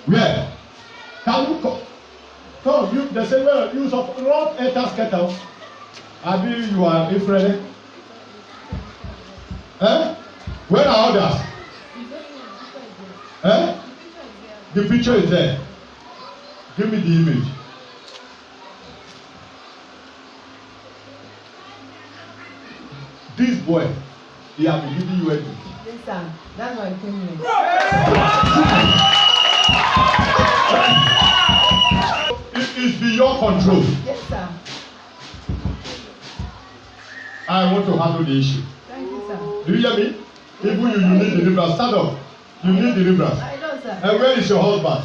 Where? Can you come? Come, you the same way you not enter kettle. Abi you are infrared. Eh? Where are others? Eh? The picture is there. Give me the image. This boy, he has been giving you anything. Yes, sir. That's why I came here. It is beyond control. Yes, sir. I want to handle the issue. Thank you, sir. Do you hear me? Even you need deliverance. Stand up. You need deliverance. I know, sir. And where is your husband?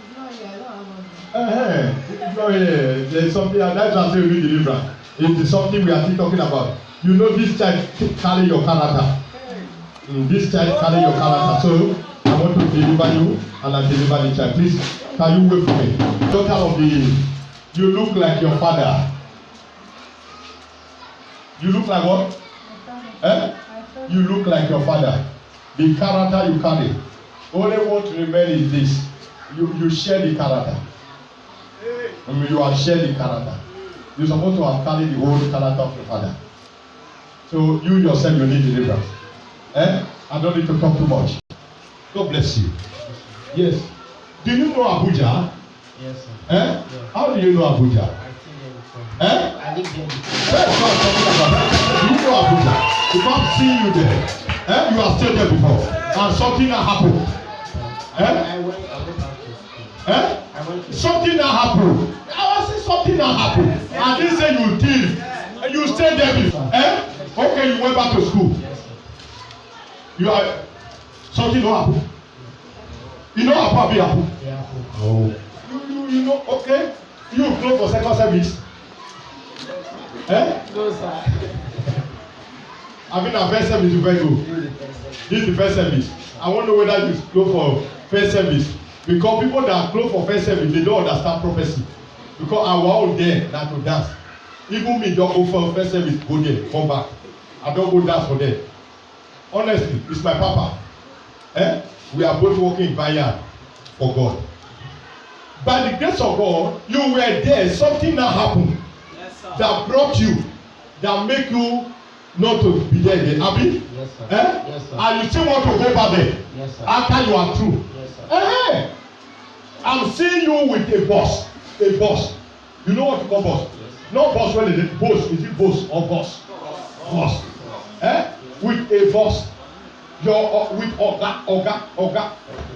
He's not here. I don't have husband. It's not here. There is something, and that's why I say you need deliverance. It is something we are still talking about. You know this child carry your character. This child carry your character. So I want to deliver you and I deliver the child. Please, can you wait for me? Daughter of the, you look like your father. You look like what? Eh? You look like your father. The character you carry. Only what remain is this. You share the character. You have shared the character. You're supposed to have carried the whole character of your father. So you yourself, you need deliverance. Eh? I don't need to talk too much. God bless you. Yes. Do you know Abuja? Yes, sir. Eh? Yeah. How do you know Abuja? I think there before. Eh? I live there before. That's what I'm talking about. Do you know Abuja? If I'm seeing you there, eh? You are still there before. And something that happened. Eh? I went back to school. Eh? I went to Something that happened. I was saying something that happened. And they say you did. And you stayed there before. Eh? Okay, you went back to school. Yes, sir. You are something don't happen. You know how it happen. Yeah. Oh. You know, okay. You go for second service. Eh? No, sir. I mean, our first service is very good. This is the first service. I wonder whether you go for first service. Because people that close for first service, they don't understand prophecy. Because our own there, that to dance. Even me, don't go for first service, go there, come back. I don't go dance for them. Honestly, it's my papa. Eh? We are both working in vineyard for God. By the grace of God, you were there. Something that happened that brought you, that make you not to be there again. Abi? Yes, sir. Eh? Yes, sir. And you still want to go back there Yes, sir. after you are through. Yes, sir. Eh? I'm seeing you with a boss. A boss. You know what to call boss? Yes. Not boss when they boss. Is it boss or boss? Boss. Eh? With a boss. You're with Oga.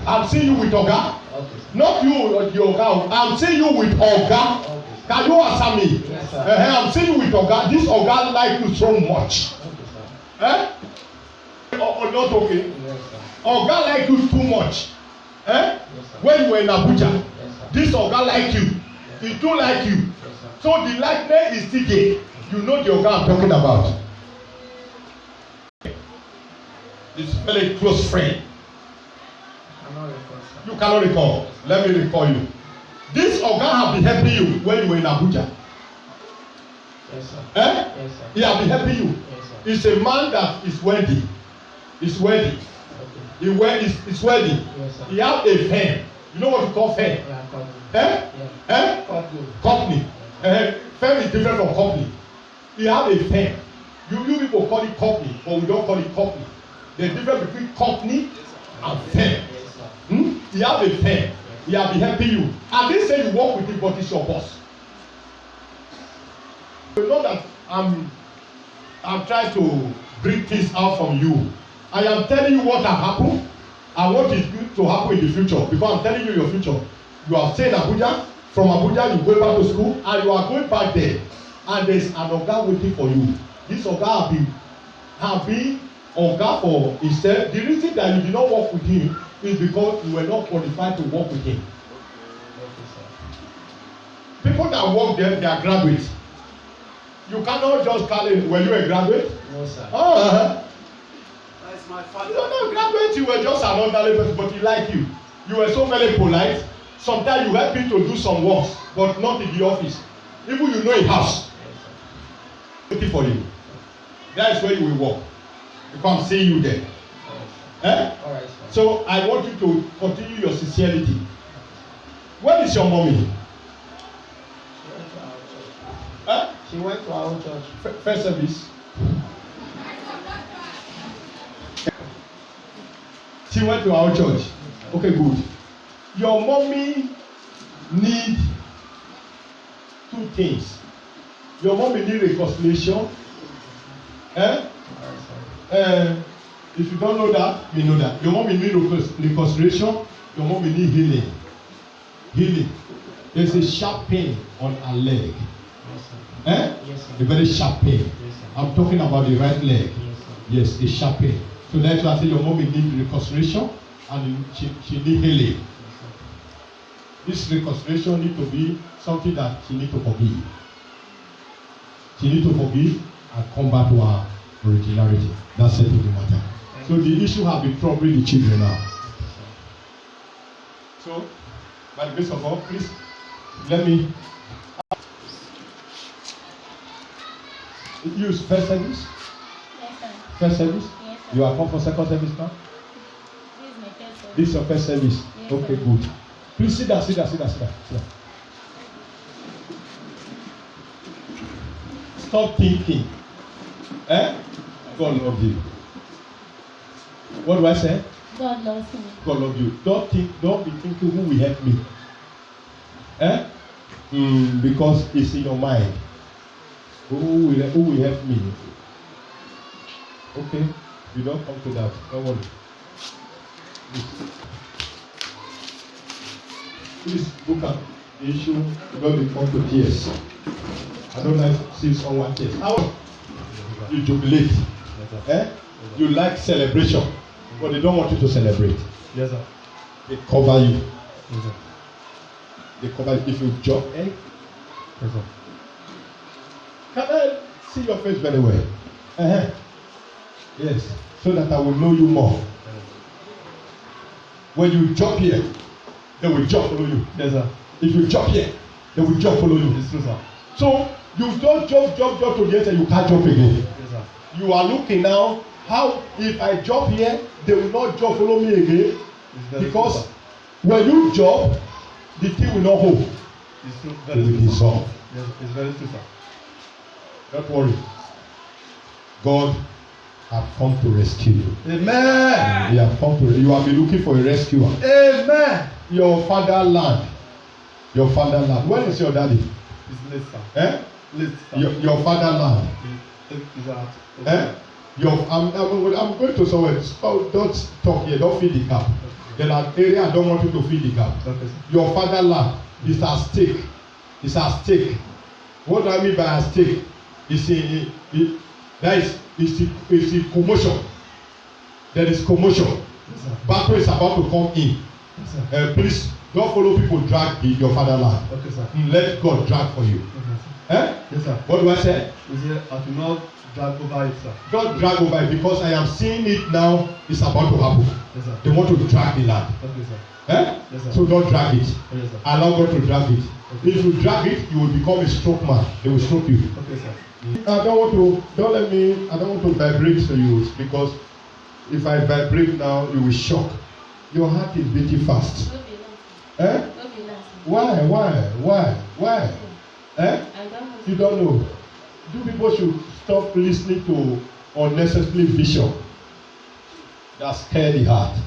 I'm seeing you with Oga. Okay. Not you, the Oga. I'm seeing you with Oga. Okay. Can you answer me? Yes, sir. I'm seeing you with Oga. This Oga like you so much. Okay, sir. Eh? Or not okay? Yes, sir. Oga like you too much. Eh? Yes, sir. When you were in Abuja, Yes, sir. this Oga like you. He do like you. Yes, sir. So the likeness is still there. You know the Oga I'm talking about. It's very close friend. I'm not recall, sir. You cannot recall. Let me recall you. This Oga have been helping you when you were in Abuja. Yes, sir. Eh? Yes, sir. He have been helping you. Yes, sir. He's a man that is wealthy. He's wealthy. Okay. He's wealthy. Yes, sir. He have a firm. You know what you call firm? Yeah, company. Eh? Yeah. Eh? Company. Company. Firm is different from company. He have a firm. You people call it company, but we don't call it company. The difference between company and firm. Yes, sir. He have a firm. He have been helping you. And they say you work with him, but he's your boss. You know that I'm trying to bring things out from you. I am telling you what have happened and what is going to happen in the future. Because I'm telling you your future. You are staying in Abuja. From Abuja, you go back to school and you are going back there. And there is an Oga waiting for you. This Oga have been Oga for himself. The reason that you did not work with him is because you were not qualified to work with him. Okay, sir. People that work there, they are graduates. You cannot just call it, were you a graduate? No, sir. Oh, That's my father. you are not graduate, you were just an ordinary person, but he like you. You were so very polite. Sometimes you help him to do some works, but not in the office. Even you know a house. Waiting for you. That is where you will work. Because I'm seeing you there. Eh? All right, sir. So I want you to continue your sincerity. Where is your mommy? She went to our church. Eh? She went to our church. First service. She went to our church. Okay, good. Your mommy need two things. Your mommy need reconciliation. Eh? All right, sir. If you don't know that, you know that. Your mommy need reconciliation. Your mommy need healing. Healing. There's a sharp pain on her leg. Yes, sir. Eh? Yes, sir. A very sharp pain. Yes, sir. I'm talking about the right leg. Yes, sir. Yes, a sharp pain. So that's why I say your mommy need reconciliation and she need healing. Yes, sir. This reconciliation need to be something that she need to forgive. She need to forgive and come back to her originality. That's it to the matter. So the issue have been troubling the children now. So, by the grace of God, please let me use first service. Yes, sir. First service. Yes, sir. You are come for second service now. This is my first service. This is your first service. Yes, Okay, sir. good. Please sit down, sit down, sit down, sit down. Sit down. Stop thinking. Eh? God love you. What do I say? God loves me. God love you. Don't be thinking who will help me. Eh? Because it's in your mind. Who will help me? Okay, you don't come to that. Don't worry. Please look at the issue. Don't be come to tears. I don't like to see someone tears. How you jubilate? Eh? You like celebration, but they don't want you to celebrate. Yes, sir. They cover you. Yes, sir. They cover you. If you jump, eh? Yes, sir. Can I see your face very well? Uh-huh. Yes, so that I will know you more. When you jump here, they will jump follow you. Yes, sir. If you jump here, they will jump follow you. It's true, sir. So you don't jump to the end and you can't jump again. Yes, sir. You are looking now how if I jump here, they will not jump follow me again It's very because true, sir. when you jump, the thing will not hold. It's true. It Very will true, sir. dissolve. Yes, it's very true, sir. Don't worry. God have come to rescue you. Amen. He have come to. You have been looking for a rescuer. Amen. Your fatherland. Your fatherland. Where is your daddy? It's late, sir. Eh? Late, sir. Your fatherland. Is that? Eh? I'm going to somewhere. Oh, don't talk here. Don't feed the cap. There are area I don't want you to feed the cap. Okay, sir. Your fatherland is at stake. It's at stake. What do I mean by at stake? It's a commotion. There is commotion. Yes, sir. Battle is about to come in. Yes, sir. Please don't follow people drag your fatherland. Okay, sir. Let God drag for you. Okay, sir. Eh? Yes, sir. What do I say? We say, I do not drag over it, sir. Don't drag over it because I am seeing it now. It's about to happen. Yes, sir. They want to drag the land. Okay, sir. Eh? Yes, sir. So don't drag it. Yes, sir. Allow God to drag it. Okay. If you drag it, you will become a stroke man. They will stroke you. Okay, sir. I don't want to vibrate to you because if I vibrate now, you will shock. Your heart is beating fast. No be last. Eh? No be last. Why? Eh? I don't know. You don't know. You people should stop listening to unnecessary vision that scare the heart.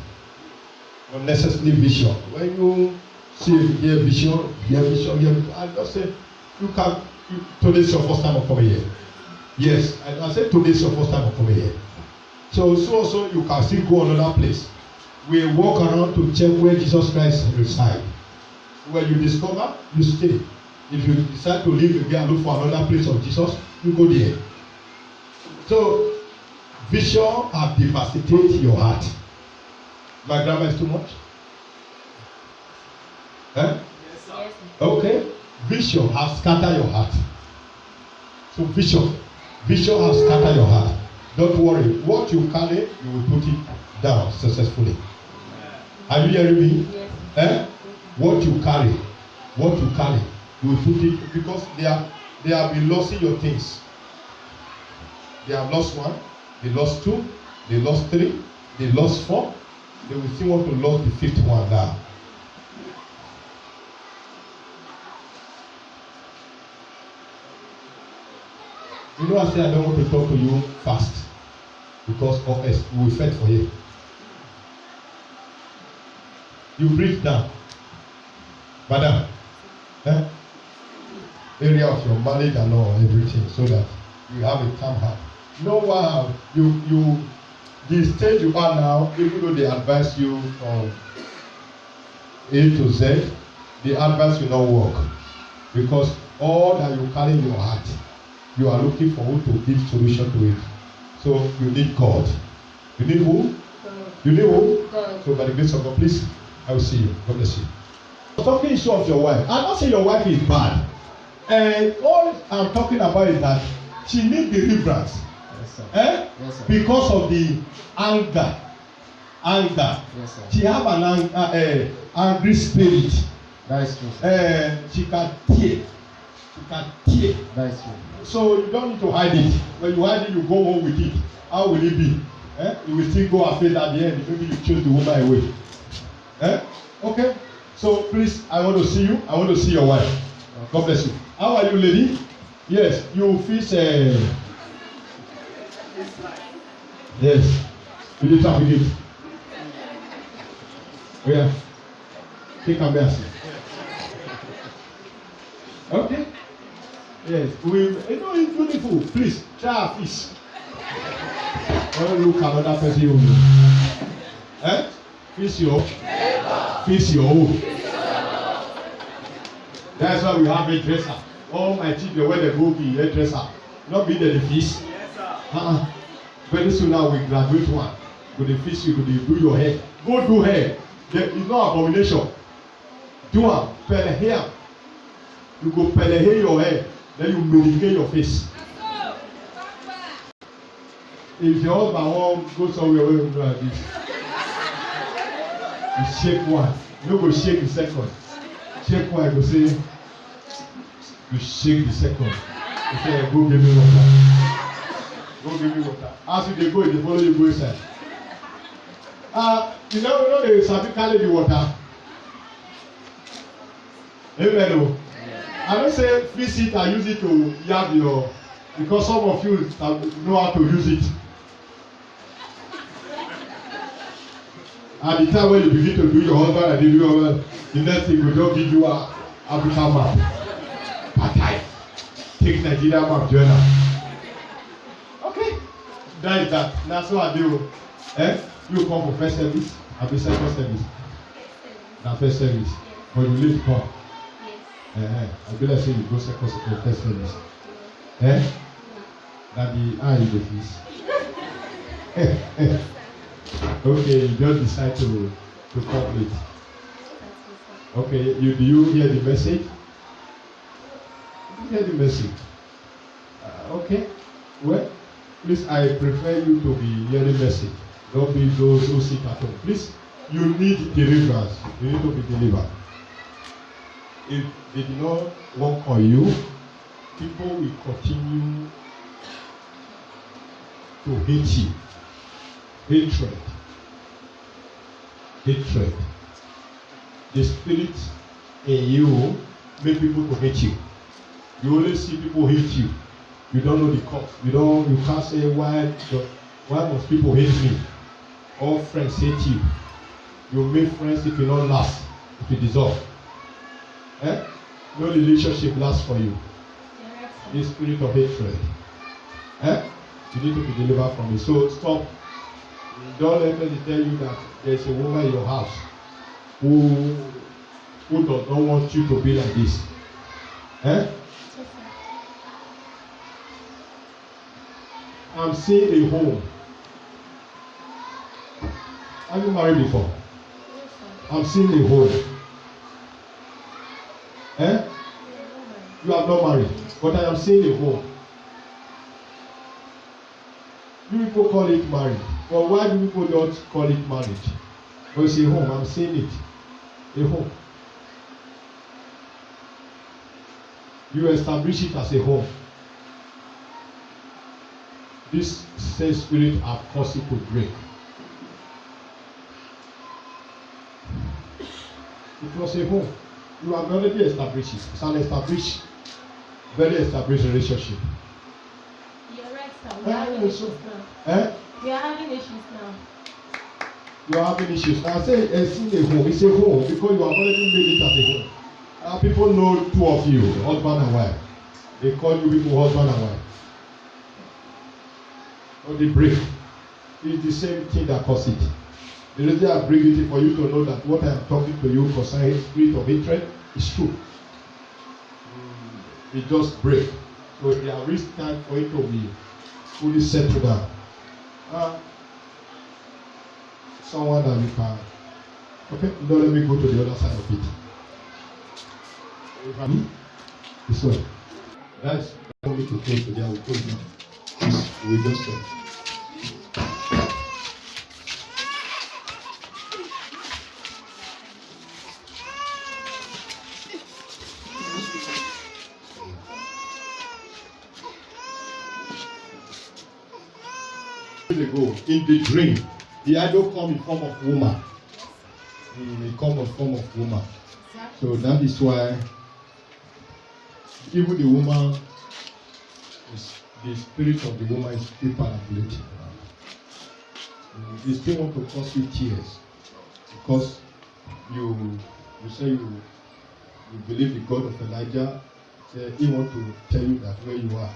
Unnecessary vision. When you hear vision. I just say today's your first time of coming here. Yes, I said today's your first time of coming here. So you can still go another place. We walk around to check where Jesus Christ resides. When you discover, you stay. If you decide to leave again and look for another place of Jesus, you go there. So vision have devastated your heart. My grammar is too much? Eh? Yes, sir. Yes, sir. Okay. Vision has scattered your heart. So vision has scattered your heart. Don't worry. What you carry, you will put it down successfully. Are you hearing me? Yes, sir. Eh? What you carry, you will put it because they have been losing your things. They have lost one, they lost two, they lost three, They lost 4. They will still want to lose the 5th one now. You know, I say I don't want to talk to you fast because of us. We will fight for you. You breathe down, madam. Area of your marriage and all everything, so that you have a calm heart. No one, the stage you are now, even though they advise you from A to Z, the advice will not work because all that you carry in your heart, you are looking for who to give solution to it. So you need God. You need who? You need who? God. So by the grace of God, please, I will see you. God bless you. Talking issue of your wife. I'm not saying your wife is bad. And all I'm talking about is that she needs deliverance. Yes, sir. Yes, sir. Because of the anger. Yes, sir. She have an angry spirit. That is true, sir. She can tear. That is true. So you don't need to hide it. When you hide it, you go home with it. How will it be? You will still go afraid at the end. Maybe you choose the woman away. Okay. So please, I want to see you. I want to see your wife. God bless you. How are you, lady? Yes, you feel. Yes. You need to it. Yeah. Take a mercy. Okay. Yes. It's beautiful. Please try a fish. Don't look at another person you know. Fish your own. That's why we have a dresser. All my children, when they go be a dresser, not be the fish. Yes, sir. Very soon now we graduate one. Go the fish, you go do your hair. Go do hair. It's not abomination. Do am, pele hair. You go pele hair your hair, then you medicate your face. If your husband won't go somewhere where you do like this, you shake one. You go shake the second. Shake one, you go say, you shake the second. You say, go give me water. Go give me water. As you dey go, they follow you go inside. You know they sabi carry the water. Amen. O. I don't say fix it and use it to yab your, because some of you know how to use it. At the time when you begin to do your husband and you do your husband, the next thing will just give you a African map. Patai. Take Nigeria map journal. Okay. That is that. That's what I do. You come for first service, I be second service. Na first service. But you late come. I be like say you go second first service. Na the eye you dey fix. Okay, you just decide to come late. Okay, do you hear the message? You hear the message? Okay. Well, please, I prefer you to be hearing message. Don't be those who sit at home. Please, you need deliverance. You need to be delivered. If they do not work on you, people will continue to hate you. Hatred. The spirit in you make people to hate you. You only see people hate you. You don't know the cause. You can't say why must people hate me? All friends hate you. You make friends if you not last, if you dissolve. No relationship lasts for you. The spirit of hatred. You need to be delivered from it. So stop. Don't let me tell you that there's a woman in your house who does not want you to be like this. I'm seeing a home. Have you married before? I'm seeing a home. You have not married, but I am seeing a home. You people call it marriage, but why do people not call it marriage? But it's a home. I'm seeing it, a home. You establish it as a home. This same spirit have caused it to break. It was a home. You have already established it. It's an established, very established relationship. You're right, sir. We are having issues now. Eh? We are having issues now. You are having issues. Now I say it's a home. It's a home because you have already made it as a home. People know two of you, husband and wife. They call you people husband and wife. Or they break. It's the same thing that causes it. The reason I bring it for you to know that what I am talking to you concerning spirit of hatred is true. It just break. So there is time for it to be fully settled down. Someone that you can. Okay, now let me go to the other side of it. This one. That's only to close today. I will close now. We just stop. Ago, in the dream, the idol come in form of woman. He come in form of woman. So that is why even the woman, the spirit of the woman is still manipulating. They still want to cause you tears because you say you believe the God of Elijah. Say he want to tell you that where you are.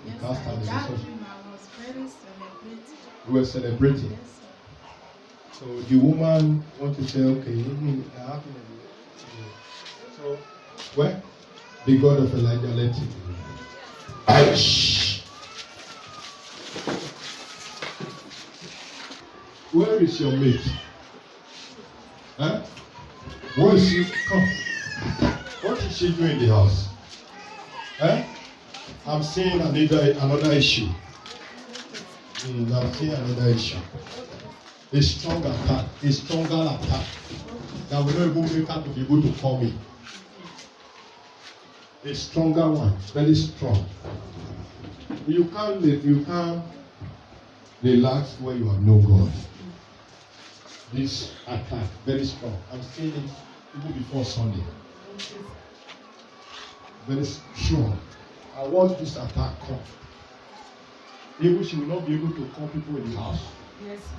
You can't stand the resource. We were celebrating. Yes, So the woman want to say, okay, so where the God of Elijah let him. Where is your mate? Huh? Where is she? Come. What is she doing in the house? Huh? I'm seeing another issue. I'm seeing another issue. A strong attack, a stronger attack that will not even make her to be able to call me. A stronger one, very strong. You can't relax when you have no God. This attack, very strong. I'm seeing it even before Sunday. Very strong. I want this attack come. Even she will not be able to call people in the house. Yes, sir.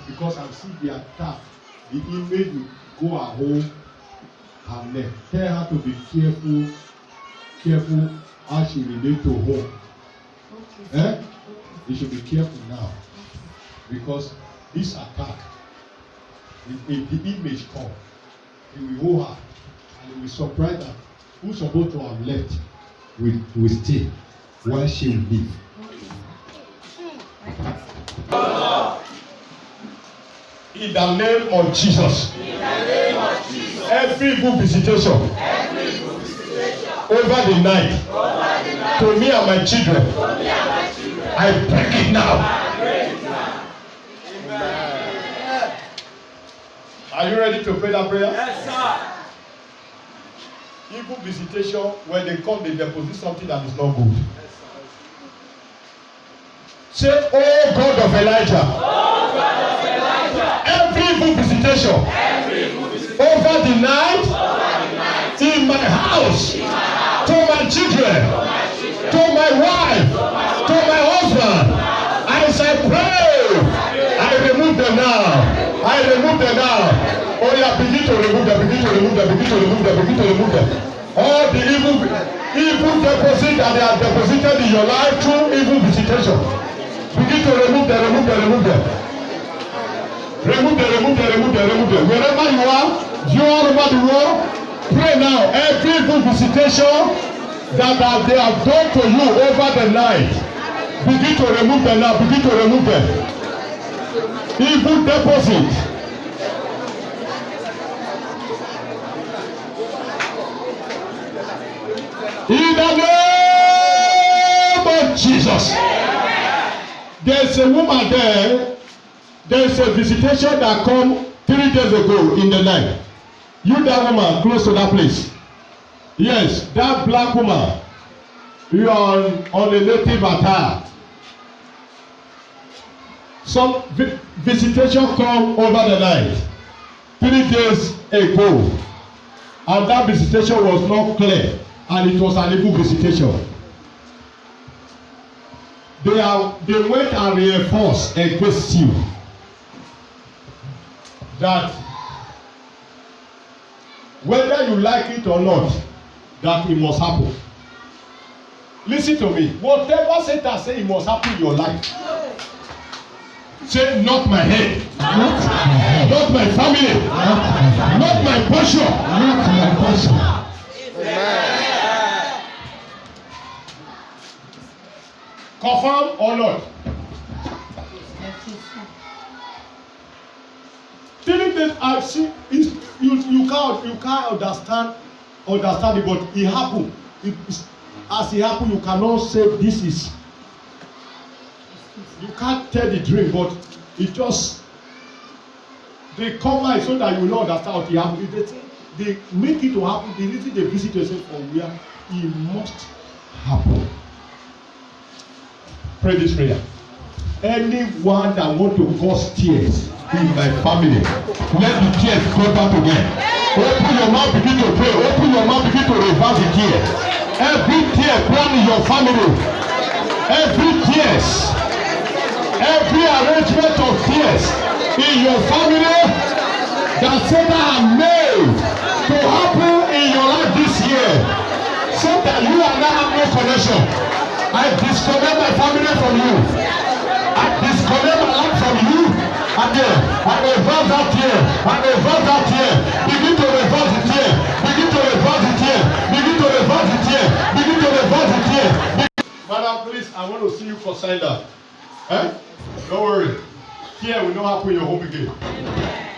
Because I'm seeing the attack, the image will go at home and then tell her to be careful how she relate to home. Okay. You should be careful now. Because this attack, if the image come, it will hold her and it will surprise her. Who's supposed to have left will stay while she will leave. In the name of Jesus. Every evil visitation over the night to me and my children, I break it now. Are you ready to pray that prayer? Yes, sir. Evil visitation, when they come, they deposit something that is not good. Say, oh God of Elijah, every evil visitation over the night in my house, to my children, to my wife, to my husband, as I pray, I remove them now. I remove them now. Oh yeah, begin to remove them, begin to remove them, begin to remove them, begin to remove them. All the evil deposit that they are deposited in your life through evil visitation. Begin to remove them, remove them, remove them. Remove them, remove them, remove them, remove them. Wherever you are all over the world, pray now. Every evil visitation that they have done to you over the night, begin to remove them now, begin to remove them. Evil deposit. In the name of Jesus. There's a woman there. There's a visitation that come 3 days ago in the night. You, that woman, close to that place. Yes, that black woman. You are on a native attire. Some visitation come over the night. 3 days ago, and that visitation was not clear, and it was an evil visitation. They went and reinforced against you that whether you like it or not, that it must happen. Listen to me. Whatever Satan say it must happen in your life. Say, not my head, not my family, not my portion. Confirm or not? Telling that I see is you can't understand it, but it happened. As it happened, you cannot say this is. You can't tell the dream, but it just they cover it so that you will not understand what it happened. They make it to happen. The reason they visit yourself for where it must happen. Pray this prayer. Anyone that want to cause tears in my family, let the tears go back again. Open your mouth, begin to pray. Open your mouth, begin to reverse the tears. Every tear born in your family, every tears, every arrangement of tears in your family that Satan has made to happen in your life this year, so that you and I have no connection. I disconnect my family from you. I disconnect my life from you. And then I reverse that tear. I reverse that tear. Begin to reverse the tear. Begin to reverse the tear. Begin to reverse the tear. Begin to reverse the tear. Madam, please, I want to see you for sign that. Don't worry. Tear will not happen in your home again.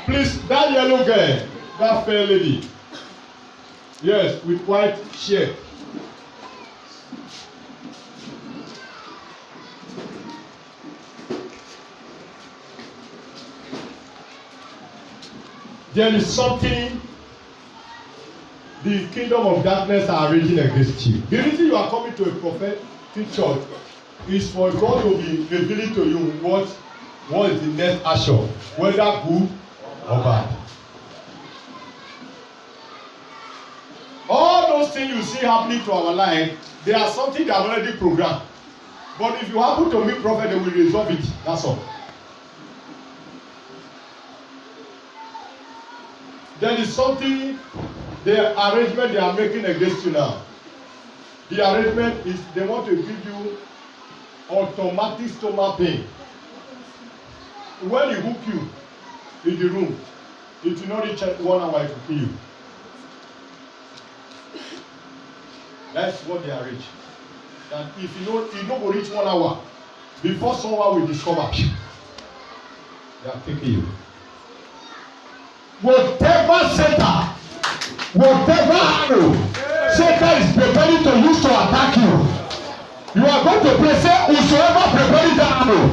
Please, that yellow girl, that fair lady. Yes, with white shirt. There is something the kingdom of darkness are raging against you. The reason you are coming to a prophetic church is for God to be revealing to you what is the next action, whether good or bad. All those things you see happening to our life, they are something that are already programmed. But if you happen to meet prophet, they will resolve it. That's all. There is something, the arrangement they are making against you now. The arrangement is they want to give you automatic stomach pain. When you hook you in the room, it will not reach 1 hour to kill you. That's what they arrange. That if you don't go reach 1 hour, before someone will discover, they are taking you. Whatever Satan, whatever arrow Satan is preparing to use to attack you, you are going to pray, say, whosoever preparing that arrow,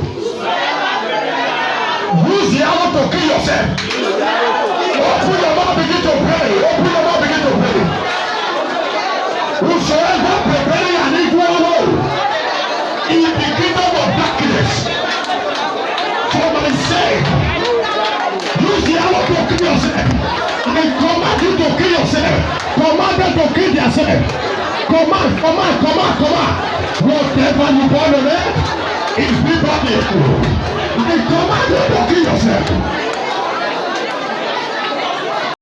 use the arrow to kill yourself. Open your mouth, begin to pray. Open your mouth, begin to pray. Whosoever preparing an evil arrow in the kingdom of darkness for my sake, use the arrow to kill yourself. I command you to kill yourself. Command them to kill themselves. Command. Whatever you born on earth is be body. I command you to kill yourself.